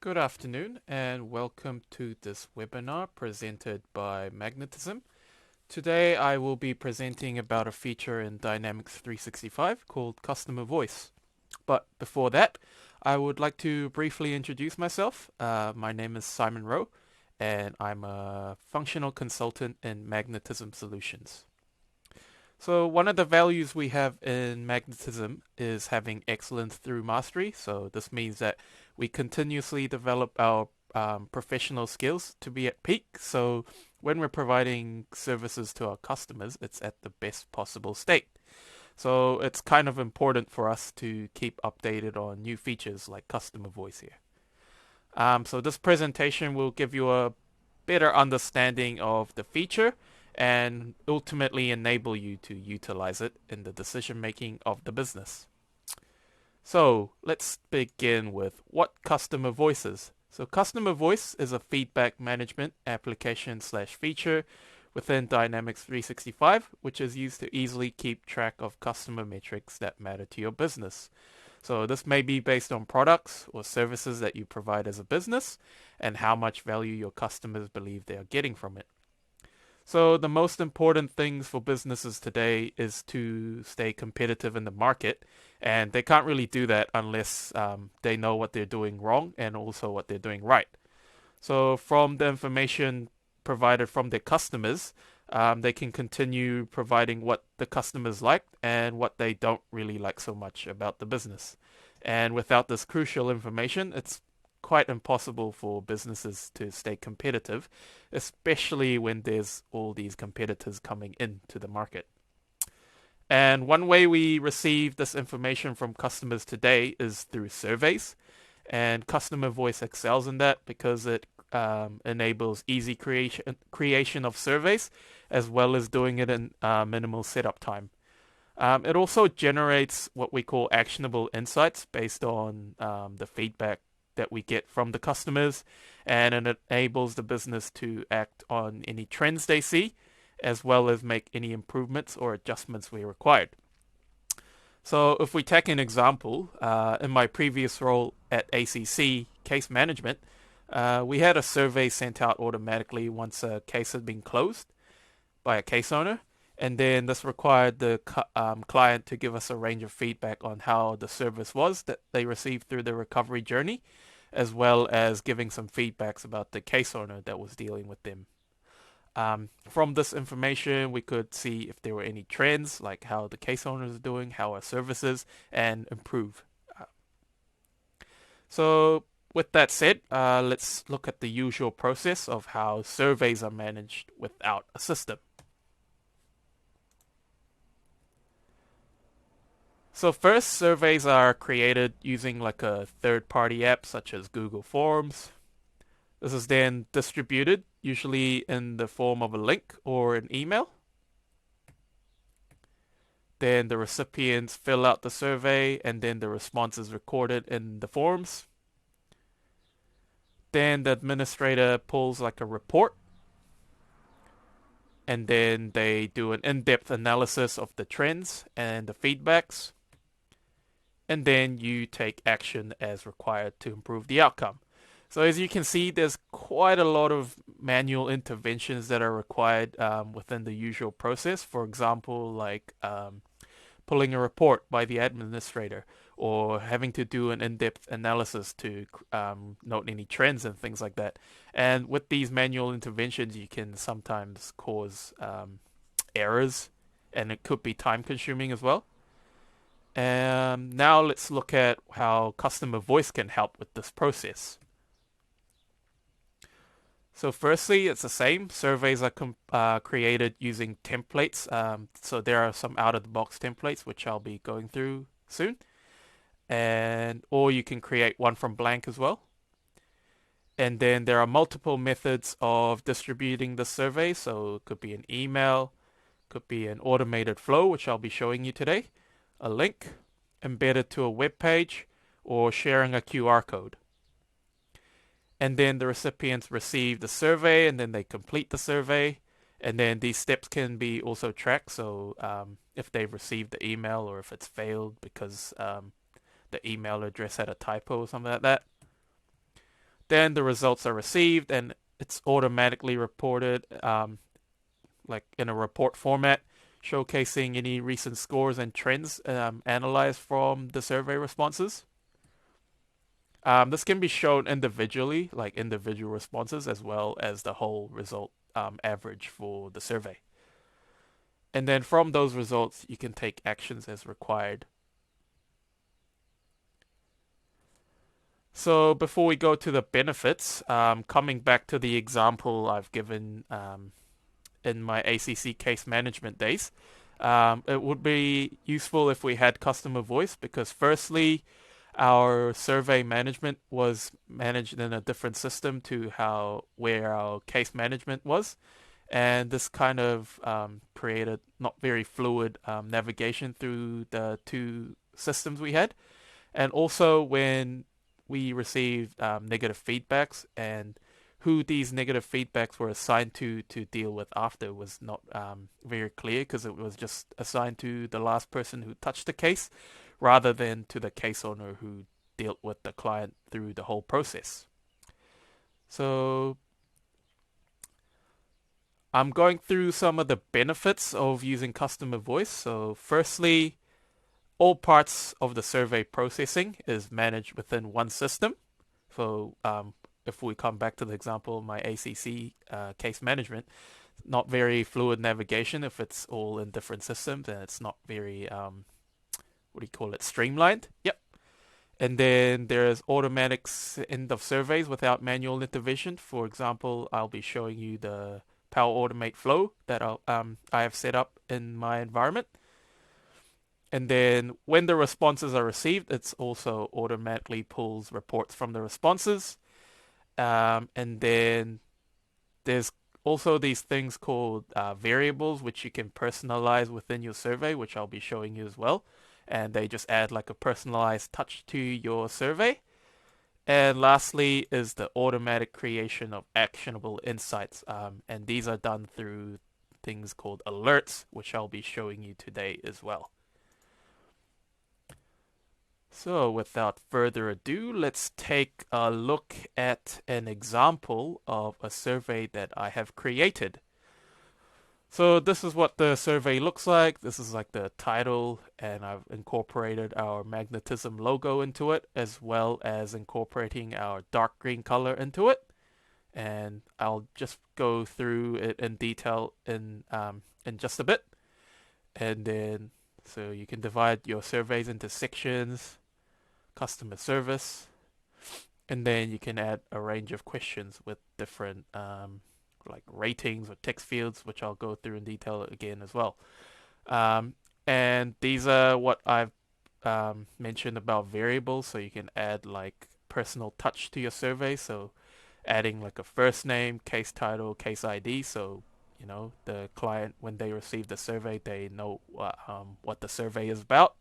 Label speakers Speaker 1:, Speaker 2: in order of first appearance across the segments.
Speaker 1: Good afternoon and welcome to this webinar presented by Magnetism. Today I will be presenting about a feature in Dynamics 365 called Customer Voice. But before that, I would like to briefly introduce myself. My name is Simon Rowe and I'm a functional consultant in Magnetism Solutions. So one of the values we have in magnetism is having excellence through mastery. So this means that we continuously develop our professional skills to be at peak. So when we're providing services to our customers, it's at the best possible state. So it's kind of important for us to keep updated on new features like customer voice here. So this presentation will give you a better understanding of the feature and ultimately enable you to utilize it in the decision making of the business. So let's begin with what customer voice is. So customer voice is a feedback management application slash feature within Dynamics 365, which is used to easily keep track of customer metrics that matter to your business. So this may be based on products or services that you provide as a business and how much value your customers believe they are getting from it. So the most important things for businesses today is to stay competitive in the market, and they can't really do that unless they know what they're doing wrong and also what they're doing right. So from the information provided from their customers, they can continue providing what the customers like and what they don't really like so much about the business. And without this crucial information, it's quite impossible for businesses to stay competitive, especially when there's all these competitors coming into the market. And one way we receive this information from customers today is through surveys. And customer voice excels in that because it enables easy creation of surveys as well as doing it in minimal setup time. It also generates what we call actionable insights based on the feedback that we get from the customers, and it enables the business to act on any trends they see as well as make any improvements or adjustments where required. So if we take an example, in my previous role at ACC Case Management, we had a survey sent out automatically once a case had been closed by a case owner, and then this required the client to give us a range of feedback on how the service was that they received through the recovery journey, as well as giving some feedbacks about the case owner that was dealing with them. From this information, we could see if there were any trends, like how the case owner is doing, how our services, and improve. So with that said, let's look at the usual process of how surveys are managed without a system. So first, surveys are created using like a third-party app such as Google Forms. This is then distributed, usually in the form of a link or an email. Then the recipients fill out the survey and then the response is recorded in the forms. Then the administrator pulls like a report and then they do an in-depth analysis of the trends and the feedbacks. And then you take action as required to improve the outcome. So as you can see, there's quite a lot of manual interventions that are required within the usual process. For example, like pulling a report by the administrator or having to do an in-depth analysis to note any trends and things like that. And with these manual interventions, you can sometimes cause errors, and it could be time-consuming as well. Now let's look at how customer voice can help with this process. So firstly, it's the same. Surveys are created using templates. So there are some out-of-the-box templates, which I'll be going through soon. Or you can create one from blank as well. And then there are multiple methods of distributing the survey. So it could be an email, could be an automated flow, which I'll be showing you today, a link embedded to a web page, or sharing a QR code. And then the recipients receive the survey and then they complete the survey. And then these steps can be also tracked. So if they've received the email or if it's failed because the email address had a typo or something like that. Then the results are received and it's automatically reported like in a report format, showcasing any recent scores and trends analyzed from the survey responses. This can be shown individually, like individual responses, as well as the whole result average for the survey. And then from those results, you can take actions as required. So before we go to the benefits, coming back to the example I've given in my ACC case management days, it would be useful if we had customer voice because firstly, our survey management was managed in a different system to how where our case management was, and this kind of created not very fluid navigation through the two systems we had. And also when we received negative feedbacks and who these negative feedbacks were assigned to deal with after was not very clear because it was just assigned to the last person who touched the case rather than to the case owner who dealt with the client through the whole process. So I'm going through some of the benefits of using customer voice. So firstly, all parts of the survey processing is managed within one system. So if we come back to the example of my ACC case management, not very fluid navigation if it's all in different systems and it's not very, what do you call it, streamlined. Yep. And then there's automatic end of surveys without manual intervention. For example, I'll be showing you the Power Automate flow that I have set up in my environment. And then when the responses are received, it's also automatically pulls reports from the responses. And then there's also these things called variables, which you can personalize within your survey, which I'll be showing you as well. And they just add like a personalized touch to your survey. And lastly is the automatic creation of actionable insights. And these are done through things called alerts, which I'll be showing you today as well. So without further ado, let's take a look at an example of a survey that I have created. So this is what the survey looks like. This is like the title, and I've incorporated our magnetism logo into it, as well as incorporating our dark green color into it. And I'll just go through it in detail in just a bit. And then, so you can divide your surveys into sections, customer service, and then you can add a range of questions with different like ratings or text fields, which I'll go through in detail again as well. And these are what I've mentioned about variables, so you can add like personal touch to your survey. So adding like a first name, case title, case ID, so you know the client when they receive the survey, they know what the survey is about.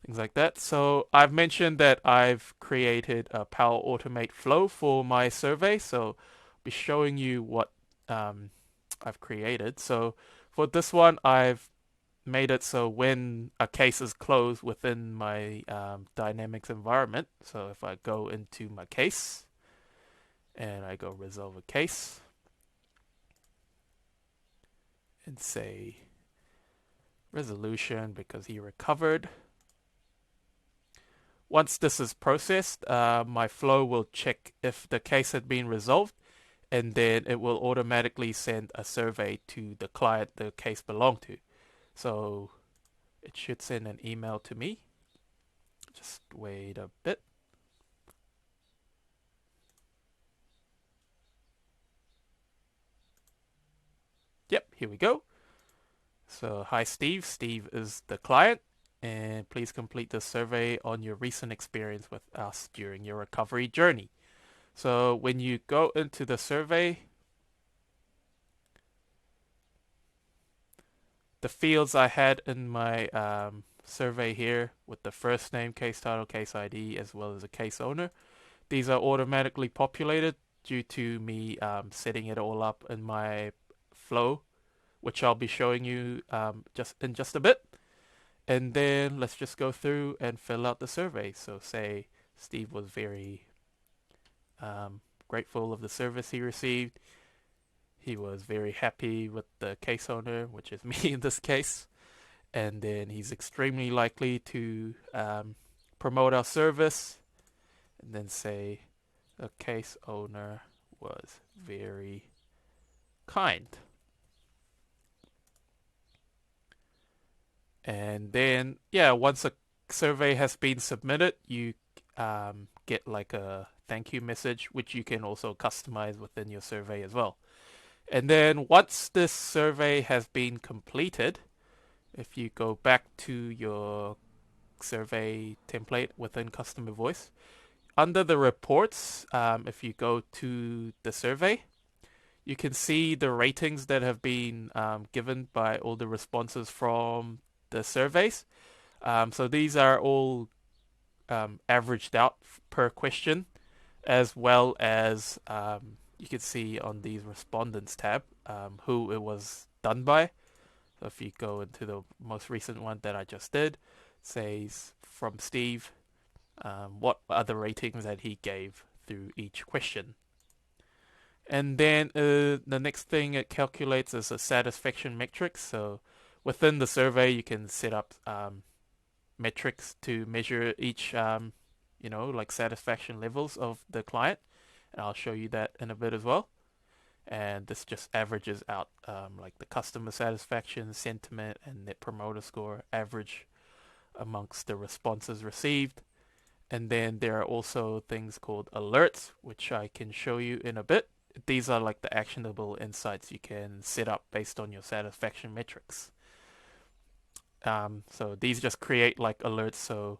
Speaker 1: Things like that. So I've mentioned that I've created a Power Automate flow for my survey. So I'll be showing you what I've created. So for this one, I've made it so when a case is closed within my Dynamics environment. So if I go into my case and I go resolve a case and say resolution because he recovered. Once this is processed, my flow will check if the case had been resolved, and then it will automatically send a survey to the client the case belonged to. So it should send an email to me. Just wait a bit. Yep, here we go. So hi Steve. Steve is the client. And please complete the survey on your recent experience with us during your recovery journey. So when you go into the survey, the fields I had in my survey here with the first name, case title, case ID, as well as a case owner, these are automatically populated due to me setting it all up in my flow, which I'll be showing you just a bit. And then let's just go through and fill out the survey. So say Steve was very grateful of the service he received. He was very happy with the case owner, which is me in this case. And then he's extremely likely to promote our service, and then say the case owner was very kind. And then, yeah, once a survey has been submitted, you get like a thank you message, which you can also customize within your survey as well. And then once this survey has been completed, if you go back to your survey template within Customer Voice, under the reports, if you go to the survey, you can see the ratings that have been given by all the responses from the surveys. So these are all averaged out per question, as well as you can see on the respondents tab who it was done by. So if you go into the most recent one that I just did, it says from Steve, what are the ratings that he gave through each question. And then the next thing it calculates is a satisfaction metrics. So within the survey, you can set up metrics to measure each, like satisfaction levels of the client. And I'll show you that in a bit as well. And this just averages out like the customer satisfaction, sentiment, and net promoter score average amongst the responses received. And then there are also things called alerts, which I can show you in a bit. These are like the actionable insights you can set up based on your satisfaction metrics. So these just create like alerts. So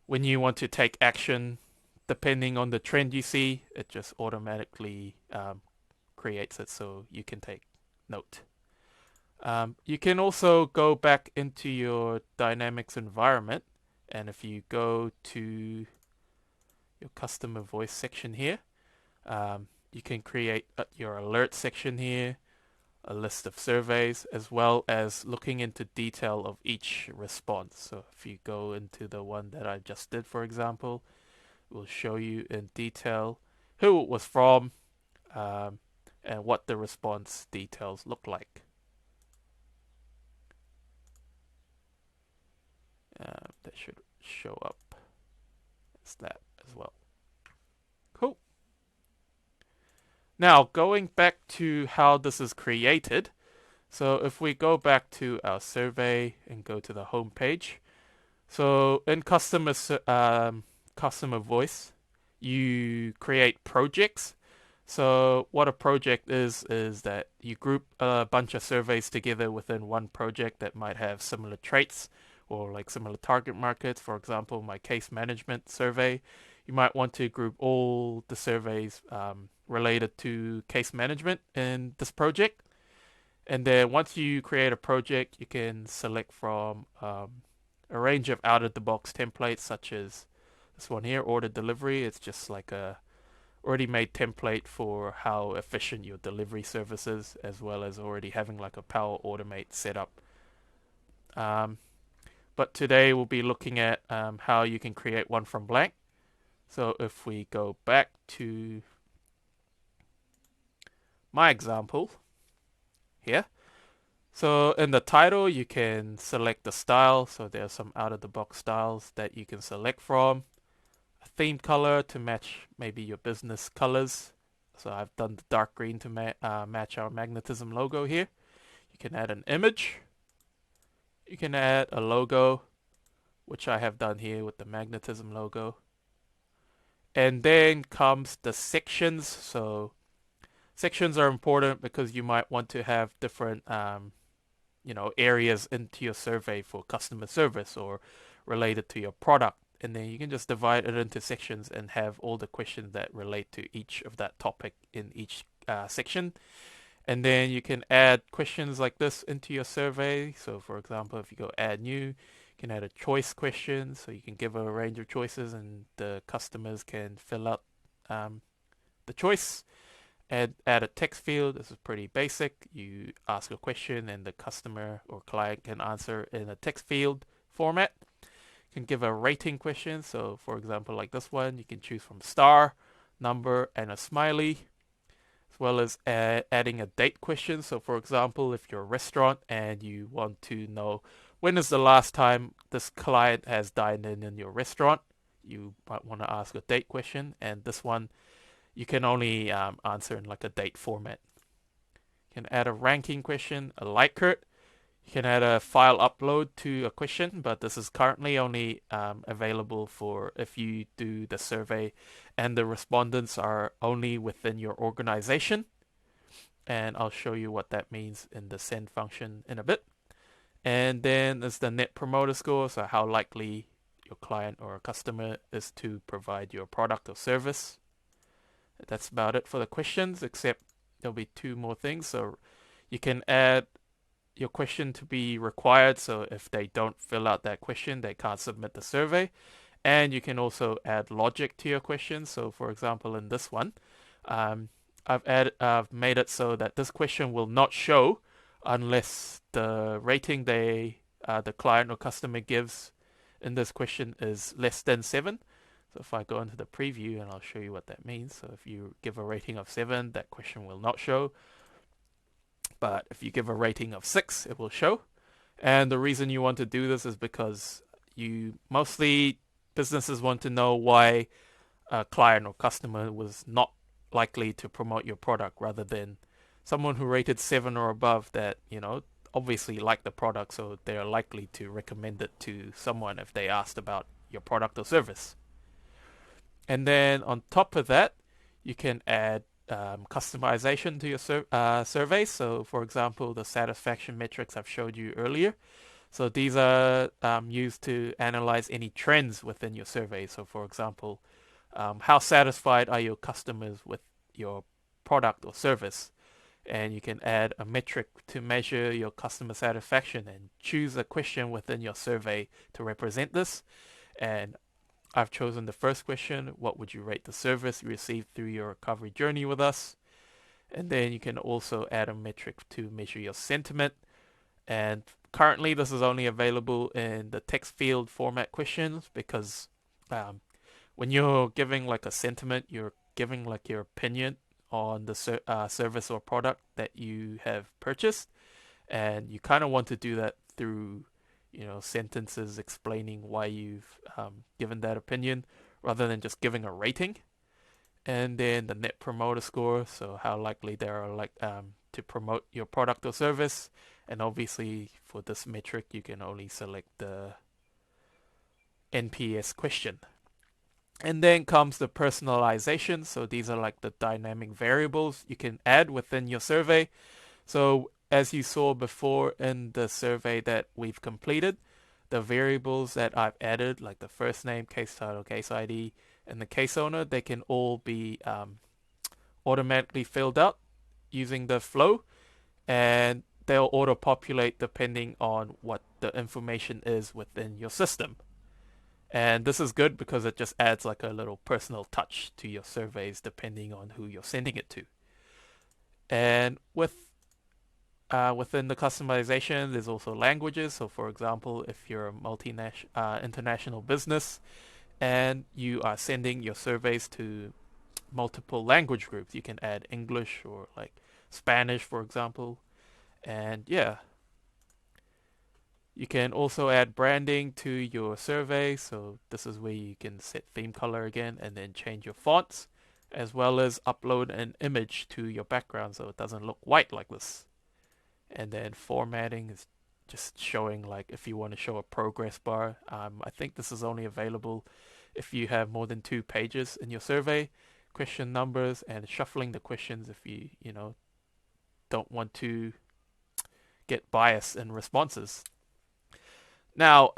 Speaker 1: when you want to take action, depending on the trend you see, it just automatically creates it so you can take note. You can also go back into your Dynamics environment, and if you go to your customer voice section here, you can create your alert section here, a list of surveys, as well as looking into detail of each response. So if you go into the one that I just did, for example, it will show you in detail who it was from and what the response details look like. That should show up as that as well. Cool. Now, going back to how this is created. So if we go back to our survey and go to the home page. So in customer voice, you create projects. So what a project is that you group a bunch of surveys together within one project that might have similar traits or like similar target markets. For example, my case management survey, you might want to group all the surveys related to case management in this project. And then once you create a project, you can select from a range of out-of-the-box templates, such as this one here, order delivery. It's just like a already made template for how efficient your delivery service is, as well as already having like a Power Automate setup. But today we'll be looking at how you can create one from blank. So if we go back to my example here. So in the title, you can select the style. So there are some out-of-the-box styles that you can select from. A theme color to match maybe your business colors. So I've done the dark green to match our magnetism logo here. You can add an image. You can add a logo, which I have done here with the magnetism logo. And then comes the sections. So sections are important because you might want to have different areas into your survey for customer service or related to your product. And then you can just divide it into sections and have all the questions that relate to each of that topic in each section. And then you can add questions like this into your survey. So for example, if you go add new, you can add a choice question. So you can give a range of choices and the customers can fill out the choice. Add a text field. This is pretty basic. You ask a question and the customer or client can answer in a text field format. You can give a rating question. So for example, like this one, you can choose from star number, and a smiley, as well as adding a date question. So for example, if you're a restaurant and you want to know when is the last time this client has dined in your restaurant, you might want to ask a date question, and this one you can only answer in like a date format. You can add a ranking question, a Likert. You can add a file upload to a question, but this is currently only available for if you do the survey and the respondents are only within your organization. And I'll show you what that means in the send function in a bit. And then there's the net promoter score, so how likely your client or customer is to provide your product or service. That's about it for the questions, except there'll be two more things. So you can add your question to be required, so if they don't fill out that question, they can't submit the survey. And you can also add logic to your question. So for example, in this one, I've made it so that this question will not show unless the rating the client or customer gives in this question is less than 7. So if I go into the preview, and I'll show you what that means. So if you give a rating of 7, that question will not show. But if you give a rating of 6, it will show. And the reason you want to do this is because businesses want to know why a client or customer was not likely to promote your product, rather than someone who rated 7 or above that, obviously like the product, so they're likely to recommend it to someone if they asked about your product or service. And then on top of that, you can add customization to your survey. So for example, the satisfaction metrics I've showed you earlier. So these are used to analyze any trends within your survey. So for example, how satisfied are your customers with your product or service? And you can add a metric to measure your customer satisfaction and choose a question within your survey to represent this. And I've chosen the first question: what would you rate the service you received through your recovery journey with us? And then you can also add a metric to measure your sentiment. And currently this is only available in the text field format questions, because when you're giving like a sentiment, you're giving like your opinion on the service or product that you have purchased, and you kind of want to do that through sentences explaining why you've given that opinion, rather than just giving a rating. And then the net promoter score, so how likely they are to promote your product or service. And obviously for this metric, you can only select the NPS question. And then comes the personalization. So these are like the dynamic variables you can add within your survey. So as you saw before in the survey that we've completed, the variables that I've added, like the first name, case title, case ID, and the case owner, they can all be automatically filled out using the flow, and they'll auto-populate depending on what the information is within your system. And this is good because it just adds like a little personal touch to your surveys depending on who you're sending it to. And within the customization, there's also languages. So for example, if you're a international business and you are sending your surveys to multiple language groups, you can add English or like Spanish, for example. And yeah, you can also add branding to your survey. So this is where you can set theme color again and then change your fonts, as well as upload an image to your background so it doesn't look white like this. And then formatting is just showing, like, if you want to show a progress bar. I think this is only available if you have more than 2 pages in your survey. Question numbers and shuffling the questions if you don't want to get bias in responses. Now,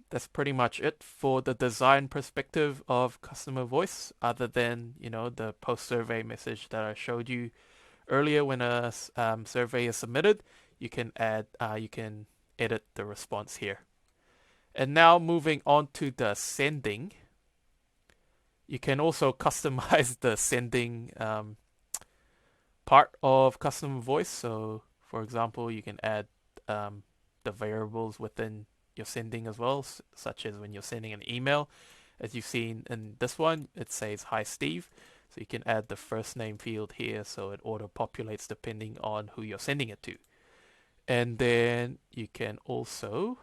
Speaker 1: that's pretty much it for the design perspective of customer voice, other than the post-survey message that I showed you earlier. When a survey is submitted, you can edit the response here. And now moving on to the sending, you can also customize the sending part of customer voice. So for example, you can add the variables within your sending as well, such as when you're sending an email. As you've seen in this one, it says, "Hi Steve." So you can add the first name field here so it auto populates depending on who you're sending it to. And then you can also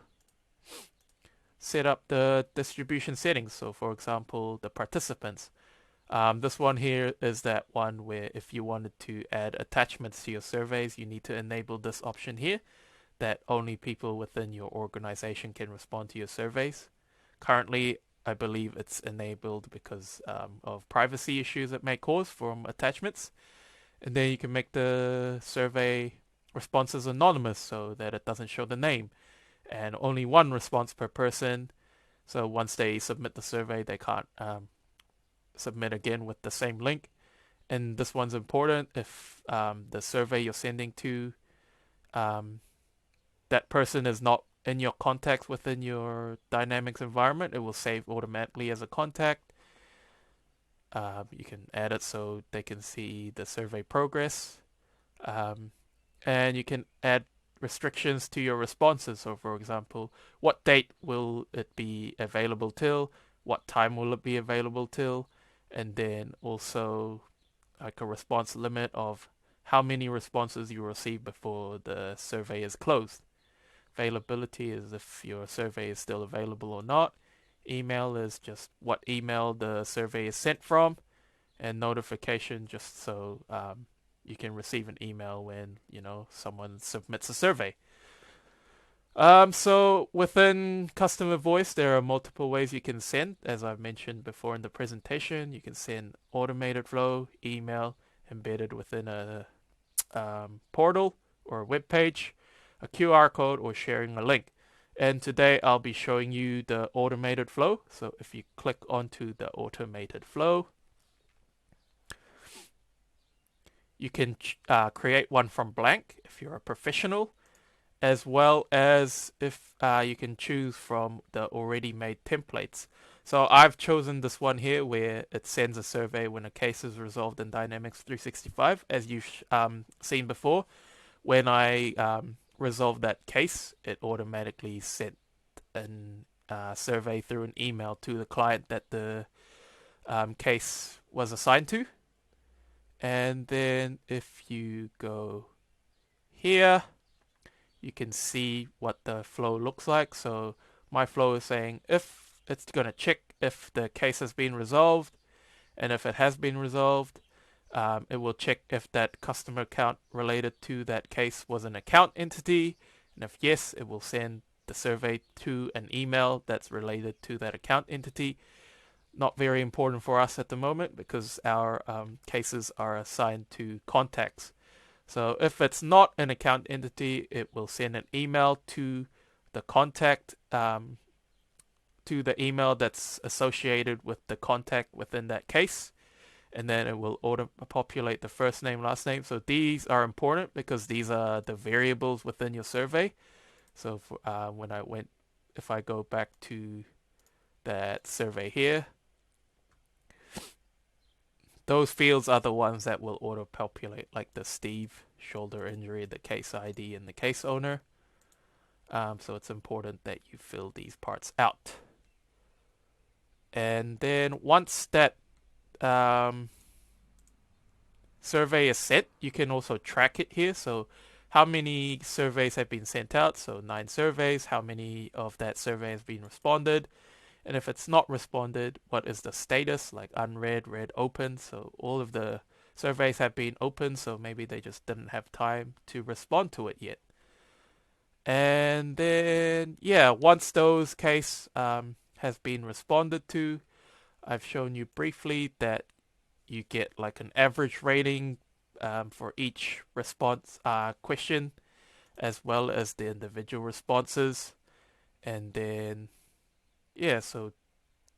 Speaker 1: set up the distribution settings. So for example, the participants. This one here is that one where if you wanted to add attachments to your surveys, you need to enable this option here, that only people within your organization can respond to your surveys. Currently, I believe it's enabled because of privacy issues it may cause from attachments. And then you can make the survey responses anonymous so that it doesn't show the name. And only one response per person. So once they submit the survey, they can't submit again with the same link. And this one's important if the survey you're sending to that person is not in your contacts within your Dynamics environment, it will save automatically as a contact. You can add it so they can see the survey progress. And you can add restrictions to your responses. So for example, what date will it be available till? What time will it be available till? And then also like a response limit of how many responses you receive before the survey is closed. Availability is if your survey is still available or not. Email is just what email the survey is sent from. And notification just so you can receive an email when someone submits a survey. So within Customer Voice, there are multiple ways you can send. As I've mentioned before in the presentation, you can send automated flow, email, embedded within a portal or a web page, a QR code, or sharing a link. And today I'll be showing you the automated flow. So if you click onto the automated flow, you can create one from blank if you're a professional, as well as if you can choose from the already made templates. So I've chosen this one here where it sends a survey when a case is resolved in Dynamics 365. As you've seen before, when I resolved that case, it automatically sent a survey through an email to the client that the case was assigned to. And then if you go here, you can see what the flow looks like. So my flow is saying if it's going to check if the case has been resolved, and if it has been resolved, it will check if that customer account related to that case was an account entity, and if yes, it will send the survey to an email that's related to that account entity. Not very important for us at the moment because our cases are assigned to contacts. So if it's not an account entity, it will send an email to the contact, to the email that's associated with the contact within that case. And then it will auto-populate the first name, last name. So these are important because these are the variables within your survey. So for, if I go back to that survey here, those fields are the ones that will auto-populate, like the Steve shoulder injury, the case ID, and the case owner. So it's important that you fill these parts out. And then once that survey is sent, you can also track it here. So how many surveys have been sent out? So 9 surveys. How many of that survey has been responded? And if it's not responded, what is the status, like unread, read, open? So all of the surveys have been opened, so maybe they just didn't have time to respond to it yet. And then, once those case has been responded to, I've shown you briefly that you get like an average rating for each response question, as well as the individual responses. And then so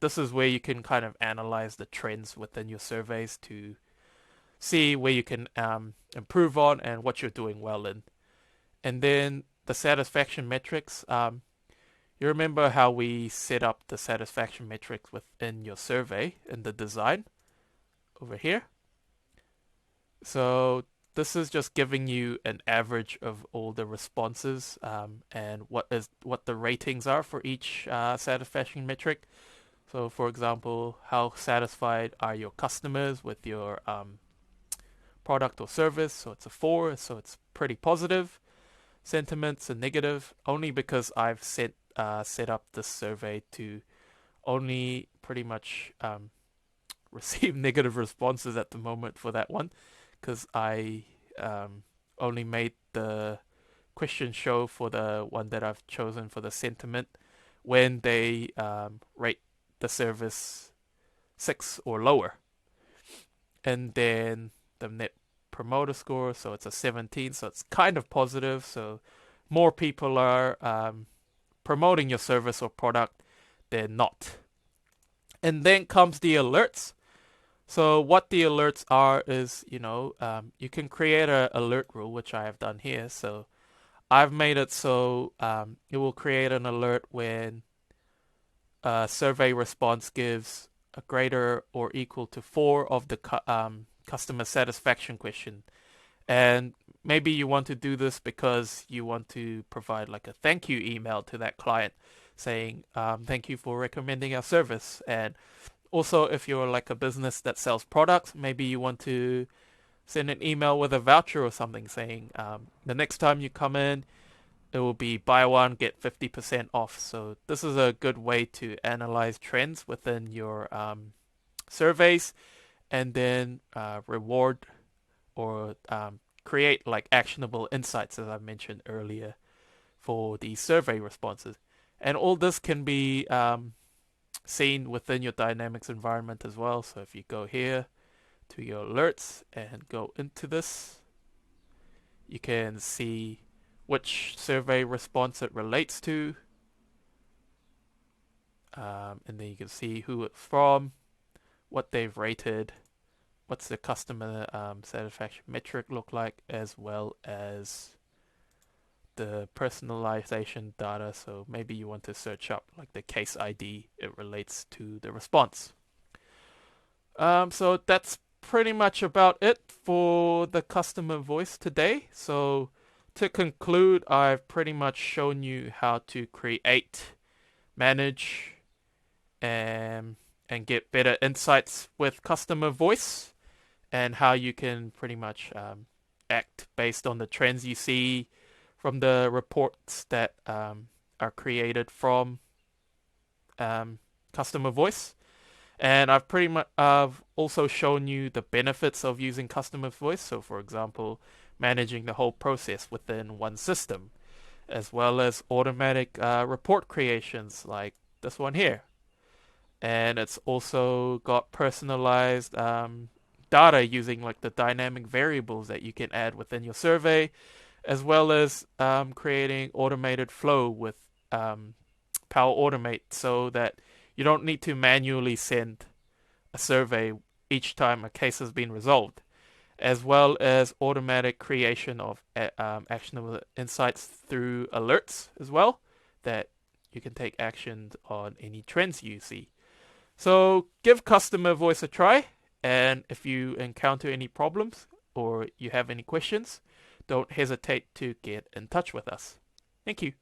Speaker 1: this is where you can kind of analyze the trends within your surveys to see where you can improve on and what you're doing well in. And then the satisfaction metrics. You remember how we set up the satisfaction metrics within your survey in the design over here? So this is just giving you an average of all the responses and what the ratings are for each satisfaction metric. So, for example, how satisfied are your customers with your product or service? So it's a 4, so it's pretty positive. Sentiments a negative, only because I've set up this survey to only pretty much receive negative responses at the moment for that one, because I only made the question show for the one that I've chosen for the sentiment when they rate the service 6 or lower. And then the net promoter score, so it's a 17, so it's kind of positive. So more people are promoting your service or product than not. And then comes the alerts. So what the alerts are is, you can create a alert rule, which I have done here. So I've made it so it will create an alert when a survey response gives a greater or equal to 4 of the customer satisfaction question. And maybe you want to do this because you want to provide like a thank you email to that client saying, thank you for recommending our service. And also, if you're like a business that sells products, maybe you want to send an email with a voucher or something saying, the next time you come in, it will be buy one, get 50% off. So this is a good way to analyze trends within your surveys and then reward or create like actionable insights, as I mentioned earlier, for the survey responses. And all this can be seen within your Dynamics environment as well. So if you go here to your alerts and go into this, you can see which survey response it relates to. And then you can see who it's from, what they've rated, what's the customer satisfaction metric look like, as well as the personalization data. So maybe you want to search up like the case ID it relates to the response. So that's pretty much about it for the customer voice today. So to conclude, I've pretty much shown you how to create, manage, and get better insights with customer voice, and how you can pretty much act based on the trends you see from the reports that are created from customer voice. And I've also shown you the benefits of using customer voice. So, for example, managing the whole process within one system, as well as automatic report creations like this one here. And it's also got personalized data using like the dynamic variables that you can add within your survey, as well as creating automated flow with Power Automate, so that you don't need to manually send a survey each time a case has been resolved, as well as automatic creation of actionable insights through alerts as well, that you can take action on any trends you see. So give customer voice a try, and if you encounter any problems or you have any questions, don't hesitate to get in touch with us. Thank you.